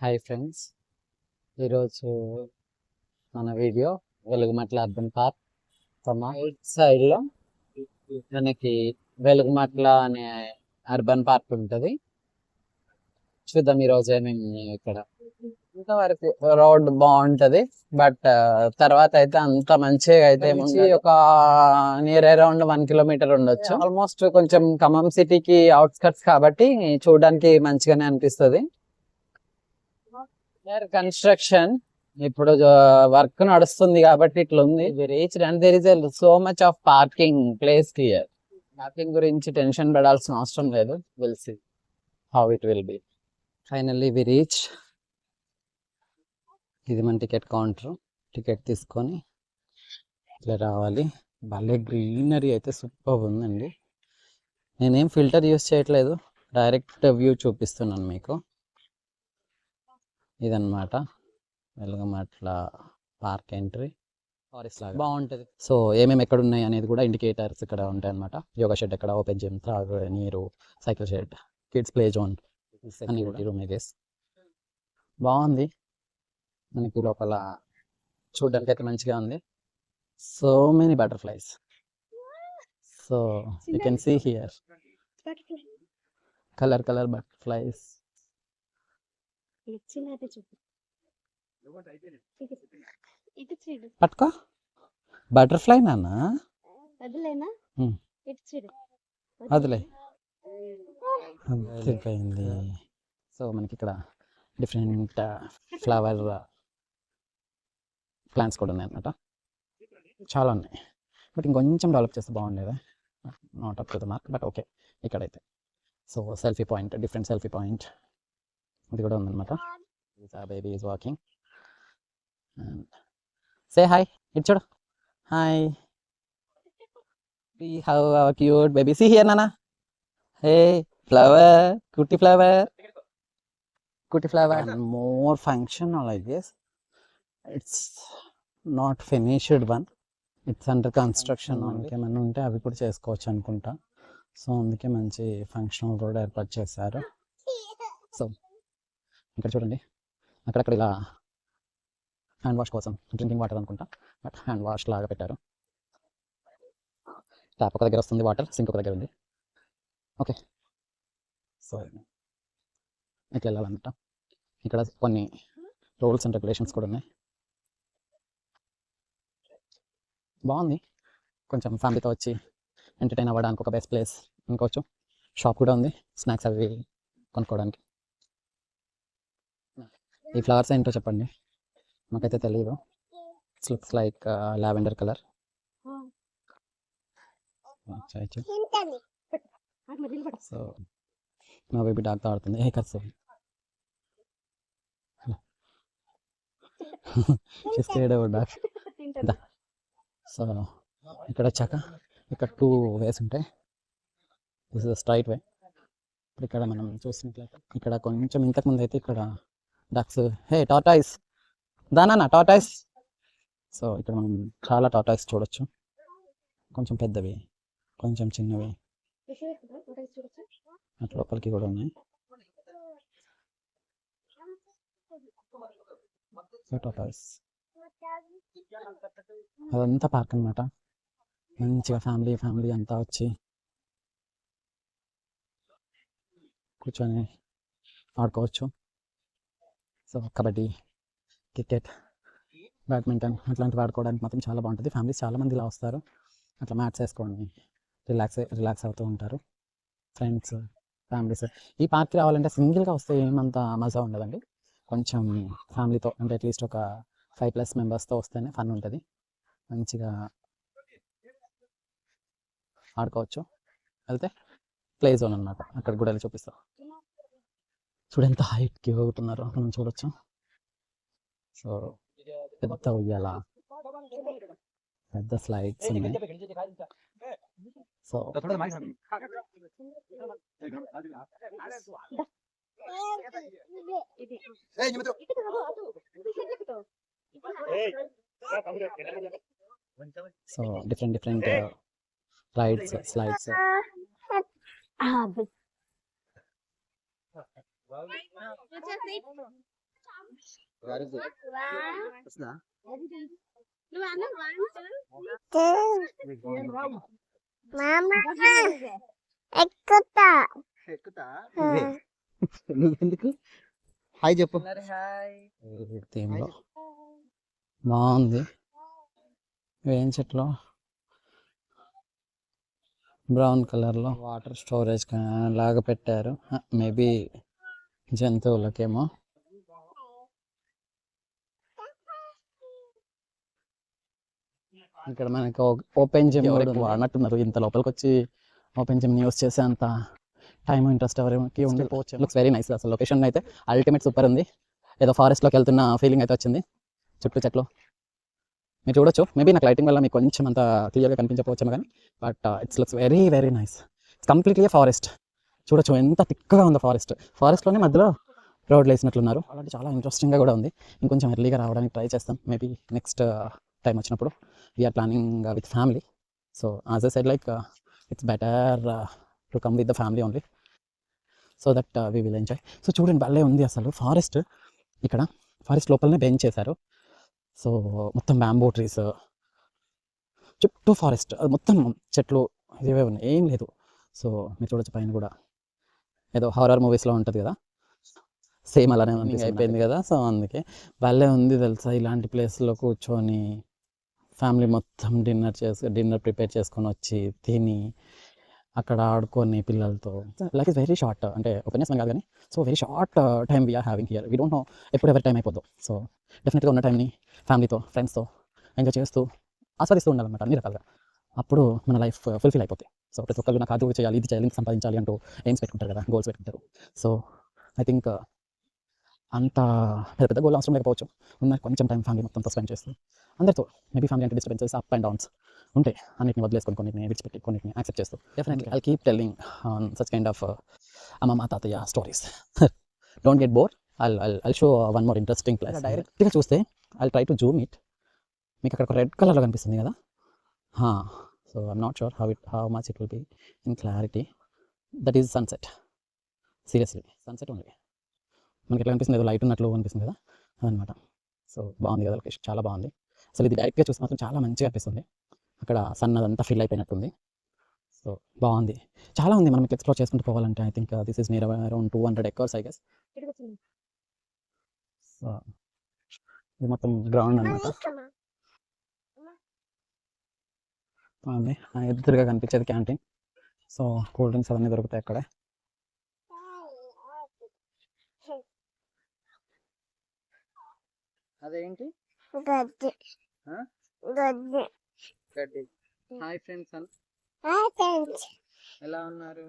Hi friends, ఈరోజు మన video Velugumatla urban park. మా సైడ్లో మనకి వెలుగుమట్ల అనే అర్బన్ పార్క్ ఉంటుంది. చూద్దాం ఈరోజు ఏమేమి ఇక్కడ. ఇంతవరకు రోడ్ బాగుంటుంది, బట్ తర్వాత అయితే అంత మంచిగా అయితే ఒక నియర్ అరౌండ్ 1 కిలోమీటర్ ఉండొచ్చు. ఆల్మోస్ట్ కొంచెం ఖమ్మం సిటీకి అవుట్స్కట్స్ కాబట్టి చూడడానికి మంచిగానే అనిపిస్తుంది. కన్స్ట్రక్షన్ ఇప్పుడు వర్క్ నడుస్తుంది కాబట్టి ఇట్లా ఉంది. Reached and there is so much of parking place here. Parking గురించి టెన్షన్ పడాల్సిన అవసరం లేదు. Will see how it will be. Finally we reach. ఇది మన టికెట్ కౌంటర్. టికెట్ తీసుకొని ఇట్లా రావాలి. భలే గ్రీనరీ అయితే సూపర్ ఉందండి. నేనేం ఫిల్టర్ యూస్ చేయట్లేదు, డైరెక్ట్ వ్యూ చూపిస్తున్నాను మీకు. ఇదన్నమాట వెలుగుమట్ల పార్క్ ఎంట్రీ. ఫారెస్ట్ లాగా బాగుంటుంది. సో ఏమేమి ఎక్కడ ఉన్నాయి అనేది కూడా ఇండికేటర్స్ ఇక్కడ ఉంటాయి అనమాట. యోగా షెడ్ ఎక్కడ, ఓపెన్ జిమ్, నీరు, cycle shed, kids play zone అన్ని కూడా రూమ్ గేస్ బాగుంది. మనకి లోపల చూడడానికి అయితే మంచిగా ఉంది. So many butterflies. So you can see here colour butterflies. పట్టుకో బటర్ఫ్లై నాన్న, వదిలే తిరిపోయింది. సో మనకి ఇక్కడ డిఫరెంట్ ఫ్లవర్ ప్లాంట్స్ కూడా ఉన్నాయి అన్నమాట. చాలా ఉన్నాయి, బట్ ఇంకొంచెం డెవలప్ చేస్తే బాగుండేది. Not up to the mark, but okay. ఇక్కడైతే so selfie point, different selfie point ఇది కూడా ఉందన్నమాట. Baby is walking. Say hi, ఇటు చూడు. Hi, how cute baby. See here నానా. హే ఫ్లవర్, కుట్టి flower. And more functional, I guess. It's not finished one. It's under construction. ఇంకేమైనా ఉంటే అవి కూడా చేసుకోవచ్చు అనుకుంటా. సో అందుకే మంచి ఫంక్షనల్ రోడ్ ఏర్పాటు చేశారు. సో ఇక్కడ చూడండి, అక్కడక్కడ ఇలా హ్యాండ్ వాష్ కోసం డ్రింకింగ్ వాటర్ అనుకుంటా, బట్ హ్యాండ్ వాష్ లాగా పెట్టారు. ట్యాప్ ఒక దగ్గర వస్తుంది వాటర్, సింక్ ఒక దగ్గర ఉంది. ఓకే, సో ఇట్లా వెళ్ళాలన్నమాట. ఇక్కడ కొన్ని రూల్స్ అండ్ రెగ్యులేషన్స్ కూడా ఉన్నాయి. బాగుంది. కొంచెం ఫ్యామిలీతో వచ్చి ఎంటర్టైన్ అవ్వడానికి ఒక బెస్ట్ ప్లేస్ అనుకోవచ్చు. షాప్ కూడా ఉంది, స్నాక్స్ అవి కొనుక్కోవడానికి. ఈ ఫ్లవర్స్ ఏంటో చెప్పండి, నాకైతే తెలియదు. It's looks like lavender colour. So మా బేబీ డాగ్తో ఆడుతుంది. ఏ కర్సు డాగ్. సో ఇక్కడ వచ్చాక ఇక్కడ 2 వేస్ ఉంటాయి. దిస్ ఇస్ స్ట్రైట్ వే. ఇప్పుడు ఇక్కడ మనం చూసినట్లయితే ఇక్కడ కొంచెం ఇంతకుముందు అయితే ఇక్కడ డక్స్, హే టార్టాయిస్, దానా టార్టాయిస్. సో ఇక్కడ మనం చాలా టార్టాయిస్ చూడొచ్చు. కొంచెం పెద్దవి, కొంచెం చిన్నవి, అట్లా లోపలికి కూడా ఉన్నాయి. టార్టాయిస్ అదంతా పార్క్ అనమాట. మంచిగా ఫ్యామిలీ అంతా వచ్చి కూర్చొని ఆడుకోవచ్చు. సో కబడ్డీ, క్రికెట్, బ్యాడ్మింటన్ అట్లాంటివి ఆడుకోవడానికి మాత్రం చాలా బాగుంటుంది. ఫ్యామిలీస్ చాలామంది ఇలా వస్తారు, అట్లా మ్యాట్స్ వేసుకొని రిలాక్స్ అవుతూ ఉంటారు. ఫ్రెండ్స్, ఫ్యామిలీస్ ఈ పార్క్కి రావాలంటే సింగిల్గా వస్తే ఏమంత మజా ఉండదండి. కొంచెం ఫ్యామిలీతో అంటే అట్లీస్ట్ ఒక 5+ మెంబర్స్తో వస్తేనే ఫన్ ఉంటుంది. మంచిగా ఆడుకోవచ్చు. వెళ్తే ప్లే జోన్ అనమాట, అక్కడ కూడా వెళ్ళి చూపిస్తాం. చూడు ఎంత హైట్కి పోతున్నారో మనం చూడొచ్చు. సో పెద్ద ఉయ్యాల, పెద్ద స్లైడ్స్ ఉన్నాయి. So so different rides, slides. నువ్వెందుకు హాయ్ చెప్పు. థీమ్లో బాగుంది. ఏం చెట్లు బ్రౌన్ కలర్లో వాటర్ స్టోరేజ్ లాగా పెట్టారు. మేబీ జంతువులకేమో. ఇక్కడ మనకి ఓపెన్ జిమ్ వాడినట్టున్నారు. ఇంత లోపలికి వచ్చి ఓపెన్ జిమ్ యూస్ చేసే అంత టైం ఇంట్రెస్ట్ ఎవరికి ఉండకపోవచ్చు. Looks very nice. అసలు లొకేషన్ అయితే అల్టిమేట్ సూపర్ ఉంది. ఏదో ఫారెస్ట్లోకి వెళ్తున్న ఫీలింగ్ అయితే వచ్చింది. చుట్టూ చెట్లు మీరు చూడొచ్చు. మేబీ నాకు లైటింగ్ వల్ల మీకు కొంచెం అంత క్లియర్గా కనిపించకపోవచ్చేమో కానీ but it's looks very very nice. It's completely forest. చూడొచ్చు ఎంత థిక్గా ఉందో ఫారెస్ట్. ఫారెస్ట్లోనే మధ్యలో రోడ్లు వేసినట్లున్నారు. అలాంటి చాలా ఇంట్రెస్టింగ్గా కూడా ఉంది. ఇంకొంచెం ఎర్లీగా రావడానికి ట్రై చేస్తాం. మేబీ నెక్స్ట్ టైం వచ్చినప్పుడు we're planning with family. So as I said like it's better to come with the family only so that we will enjoy. So చూడండి భలే ఉంది అసలు ఫారెస్ట్. ఇక్కడ ఫారెస్ట్ లోపలనే బెంచ్ చేశారు. సో మొత్తం బ్యాంబూ ట్రీస్ చుట్టూ ఫారెస్ట్ మొత్తం చెట్లు ఇవే ఉన్నాయి, ఏం లేదు. సో మీరు చూడొచ్చు పైన కూడా ఏదో హారర్ మూవీస్లో ఉంటుంది కదా, సేమ్ అలానే అయిపోయింది కదా. సో అందుకే భలే ఉంది తెలుసా. ఇలాంటి ప్లేస్లో కూర్చొని ఫ్యామిలీ మొత్తం డిన్నర్ ప్రిపేర్ చేసుకొని వచ్చి తిని అక్కడ ఆడుకొని పిల్లలతో. లైక్ ఇస్ వెరీ షార్ట్, అంటే ఉపన్యాసం కాదు కానీ so very short time we're having here. We don't know ఎప్పుడు ఎవరి టైం అయిపోద్దు. సో డెఫినెట్గా ఉన్న టైంని ఫ్యామిలీతో ఫ్రెండ్స్తో ఎంజాయ్ చేస్తూ ఆస్వాదిస్తూ ఉండాలన్నమాట అన్ని రకాలుగా. అప్పుడు మన లైఫ్ ఫుల్ఫిల్ అయిపోతాయి. సో ప్రతి ఒక్కరు నాకు అది చేయాలి, ఇది చేయాలి, ఇంత సంపాదించాలి అంటూ ఎయిమ్స్ పెట్టుకుంటారు కదా, గోల్స్ పెట్టుకుంటారు. సో ఐ థింక్ అంత పెద్ద పెద్ద గోల్ అవసరం లేకపోవచ్చు. ఉన్న కొంచెం టైం ఫ్యామిలీ మొత్తంతో స్పెండ్ చేస్తూ అందరితో. మేబీ ఫ్యామిలీ అంటే డిస్టర్బెన్సెస్ అప్ అండ్ డౌన్స్ ఉంటాయి, అన్నిటిని వదిలేసుకొని కొన్నిటిని విడిచిపెట్టి కొన్నిటిని యాక్సెప్ట్ చేస్తూ definitely I'll keep telling on such kind of అమ్మమ్మ తాతయ్య stories. Don't get bore. I'll show one more interesting place. డైరెక్ట్గా చూస్తే I'll try to zoom it. మీకు అక్కడ ఒక రెడ్ కలర్లో కనిపిస్తుంది కదా. So I'm not sure how much it will be in clarity. That is sunset. Seriously sunset only. మనకి ఎట్లా అనిపిస్తుంది, ఏదో లైట్ ఉన్నట్లు అనిపిస్తుంది కదా, అదనమాట. సో బాగుంది కదా లొకేషన్, చాలా బాగుంది. అసలు ఇది డైరెక్ట్గా చూస్తే మాత్రం చాలా మంచిగా అనిపిస్తుంది. అక్కడ సన్ అదంతా ఫిల్ అయిపోయినట్టుంది. సో బాగుంది, చాలా ఉంది మనం ఎక్స్ప్లోర్ చేసుకుంటూ పోవాలంటే. I think this is near around 200 acres I guess. So ఇది మొత్తం గ్రౌండ్ అనమాట. బాగుంది. ఎదురుగా కనిపించేది క్యాంటీన్. సో కూల్ డ్రింక్స్ అవన్నీ దొరుకుతాయి అక్కడే. అదేంటి గడ్డి. హాయ్ ఫ్రెండ్స్, ఎలా ఉన్నారు?